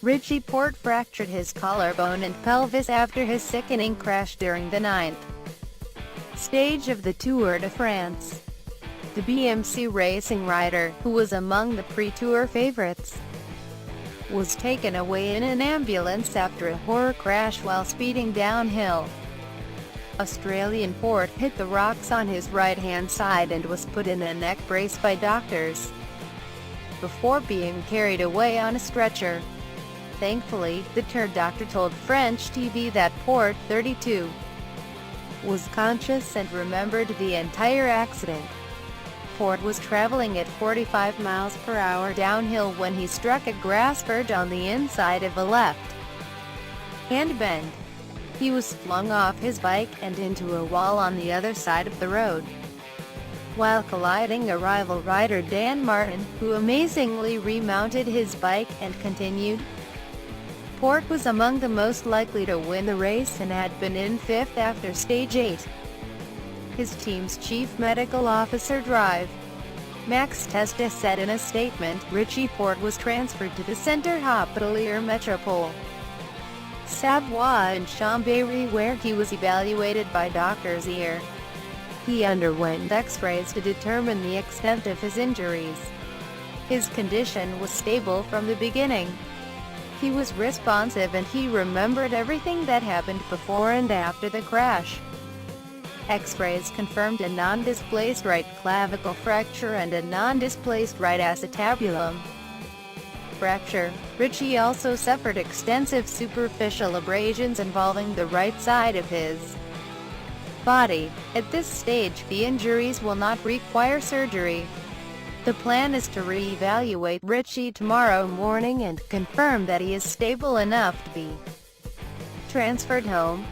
Richie Porte fractured his collarbone and pelvis after his sickening crash during the ninth stage of the Tour de France. The BMC racing rider, who was among the pre-tour favorites, was taken away in an ambulance after a horror crash while speeding downhill. Australian Porte hit the rocks on his right-hand side and was put in a neck brace by doctors, before being carried away on a stretcher. Thankfully, the Tour doctor told French TV that Porte, 32, was conscious and remembered the entire accident. Porte was traveling at 45 miles per hour downhill when he struck a grass verge on the inside of a left-hand bend. He was flung off his bike and into a wall on the other side of the road, while colliding a rival rider Dan Martin, who amazingly remounted his bike and continued. Porte was among the most likely to win the race and had been in fifth after stage 8. His team's chief medical officer Max Testa said in a statement, Richie Porte was transferred to the Centre Hospitalier Métropole Savoie in Chambéry, where he was evaluated by doctors here. He underwent x-rays to determine the extent of his injuries. His condition was stable from the beginning. He was responsive and he remembered everything that happened before and after the crash. X-rays confirmed a non-displaced right clavicle fracture and a non-displaced right acetabulum fracture. Richie also suffered extensive superficial abrasions involving the right side of his body. At this stage, the injuries will not require surgery. The plan is to re-evaluate Richie tomorrow morning and confirm that he is stable enough to be transferred home.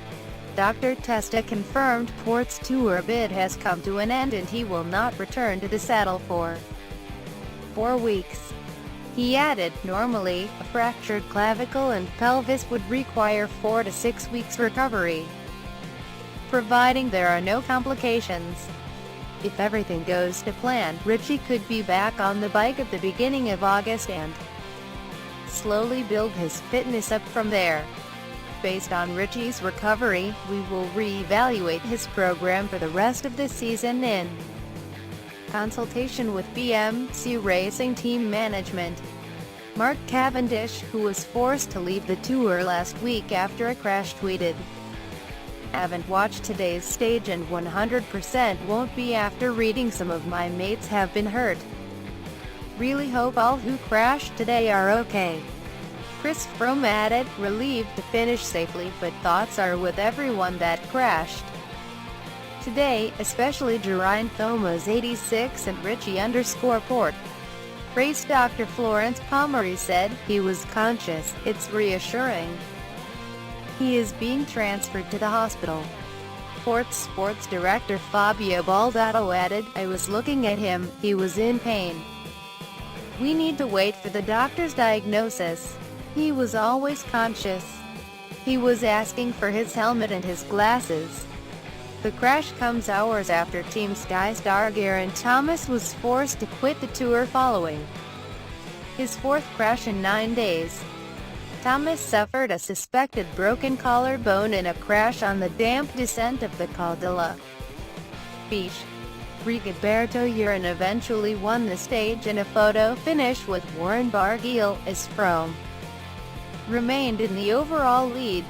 Dr. Testa confirmed Porte's tour bid has come to an end and he will not return to the saddle for 4 weeks. He added, normally, a fractured clavicle and pelvis would require 4 to 6 weeks recovery, providing there are no complications. If everything goes to plan, Richie could be back on the bike at the beginning of August and slowly build his fitness up from there. Based on Richie's recovery, we will re-evaluate his program for the rest of the season in consultation with BMC Racing team management. Mark Cavendish, who was forced to leave the tour last week after a crash, tweeted, "Haven't watched today's stage and 100% won't be after reading some of my mates have been hurt. Really hope all who crashed today are okay." Chris Froome added, relieved to finish safely, but thoughts are with everyone that crashed today, especially Geraint Thomas 86 and Richie_Porte. Race Dr. Florence Palmieri said, "He was conscious, it's reassuring. He is being transferred to the hospital." Porte's sports director Fabio Baldato added, "I was looking at him, he was in pain. We need to wait for the doctor's diagnosis. He was always conscious. He was asking for his helmet and his glasses." The crash comes hours after Team Sky star Geraint Thomas was forced to quit the tour following his 4th crash in 9 days. Thomas suffered a suspected broken collarbone in a crash on the damp descent of the Col de la Biche. Rigoberto Urán eventually won the stage in a photo finish with Warren Barguil, as Froome remained in the overall lead.